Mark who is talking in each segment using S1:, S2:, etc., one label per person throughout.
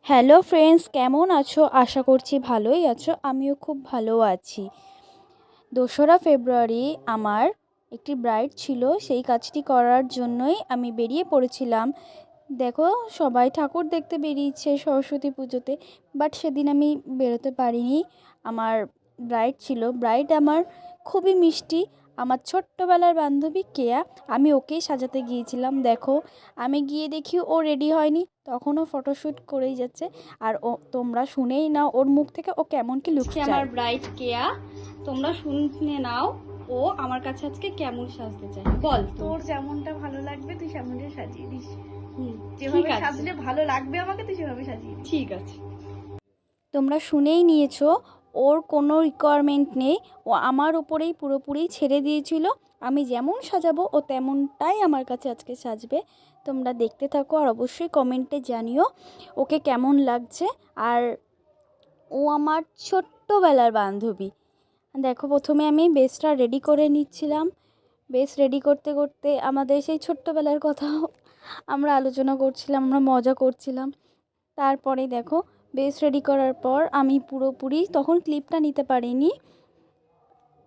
S1: Hello friends, কেমন আছো? আশা করছি ভালোই আছো। আমিও খুব ভালো আছি। 2রা ফেব্রুয়ারি আমার একটি ব্রাইড ছিল, সেই কাজটি করার জন্যই আমি বেরিয়ে পড়েছিলাম। দেখো, সবাই ঠাকুর দেখতে বেরিয়েছে সরস্বতী পুজোতে, বাট সেদিন আমি বেরোতে পারিনি। আমার ব্রাইড ছিল, ব্রাইড আমার খুবই মিষ্টি, আমার ছোট্টবেলার বান্ধবী কেয়া। আমি ওকেই সাজাতে গিয়েছিলাম। দেখো, আমি গিয়ে দেখি ও রেডি হয়নি, তখনও ফটোশ্যুট করেই যাচ্ছে। আর ও, তোমরা শুনেই নাও ওর মুখ থেকে ও কেমন কি লুক চায়। আমার ব্রাইড কেয়া, তোমরা শুনে নাও ও আমার কাছে আজকে কেমন সাজতে চায়। বল,
S2: তোর যেমনটা ভালো লাগবে তুই সেমনটা সাজিয়ে দিস। যেভাবে সাজলে ভালো লাগবে আমাকে তুই সেভাবে সাজিয়ে দিস।
S1: ঠিক আছে। তোমরা শুনেই নিয়েছো, ওর কোনো রিকোয়ারমেন্ট নেই, ও আমার উপরেই পুরোপুরি ছেড়ে দিয়েছিল। আমি যেমন সাজাবো ও তেমনটাই আমার কাছে আজকে সাজবে। তোমরা দেখতে থাকো আর অবশ্যই কমেন্টে জানিও ওকে কেমন লাগছে। আর ও আমার ছোট্টবেলার বান্ধবী। দেখো, প্রথমে আমি বেসটা রেডি করে নিচ্ছিলাম। বেস রেডি করতে করতে আমাদের সেই ছোট্টবেলার কথা আমরা আলোচনা করছিলাম, আমরা মজা করছিলাম। তারপরে দেখো, বেস রেডি করার পর আমি পুরোপুরি তখন ক্লিপটা নিতে পারিনি,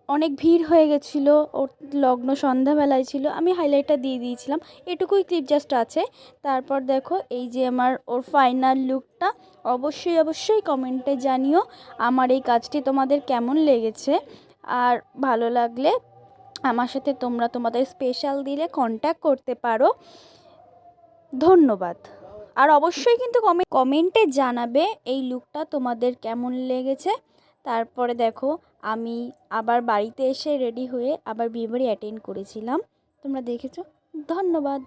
S1: অনেক ভিড় হয়ে গেছিলো, ওর লগ্ন সন্ধ্যাবেলায় ছিল। আমি হাইলাইটটা দিয়ে দিয়েছিলাম, এটুকুই ক্লিপ জাস্ট আছে। তারপর দেখো, এই যে আমার ওর ফাইনাল লুকটা। অবশ্যই অবশ্যই কমেন্টে জানিও আমার এই কাজটি তোমাদের কেমন লেগেছে। আর ভালো লাগলে আমার সাথে তোমরা তোমাদের স্পেশাল দিলে কন্ট্যাক্ট করতে পারো। ধন্যবাদ। আর অবশ্যই কিন্তু কমেন্টে জানাবে এই লুকটা তোমাদের কেমন লেগেছে। তারপরে দেখো, আমি আবার বাড়িতে এসে রেডি হয়ে আবার বিয়েবাড়ি অ্যাটেন্ড করেছিলাম। তোমরা দেখেছো। ধন্যবাদ।